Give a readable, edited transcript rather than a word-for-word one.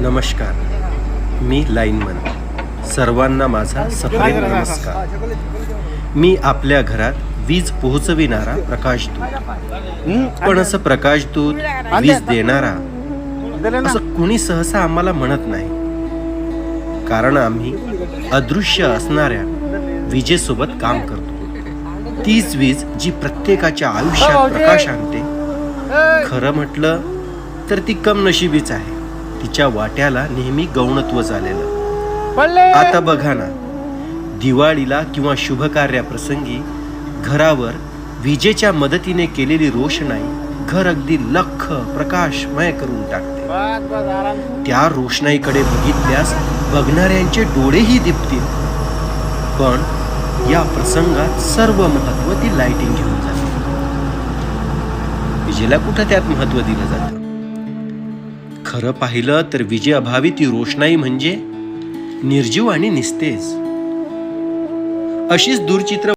नमस्कार, मी लाईनमन. सर्वांना माझा सप्रेम नमस्कार. मी आपल्या घरात वीज पोहोचविणारा प्रकाशदूत. पण असं प्रकाशदूत, वीज देणारा असं कुणी सहसा आम्हाला म्हणत नाही. कारण आम्ही अदृश्य असणाऱ्या विजेसोबत काम करतो. तीच वीज जी प्रत्येकाच्या आयुष्यात प्रकाश आणते. खरं म्हटलं तर ती कमनशिबीच आहे. तिच्या वाट्याला नेहमी गौणत्व झालेलं. आता बघा ना, दिवाळीला किंवा शुभ कार्याप्रसंगी घरावर विजेच्या मदतीने केलेली रोषणाई घर अगदी लख प्रकाशमय करून टाकते. त्या रोषणाईकडे बघितल्यास बघणाऱ्यांचे डोळेही दिपतील. पण या प्रसंगात सर्व महत्व ती लाइटिंग घेऊन जाते. विजेला कुठं त्यात महत्व दिलं जातं? खरं पाहिलं तर विजेअभावी ती रोषणाई म्हणजे निर्जीव आणि निस्तेज. अशीच दूरचित्र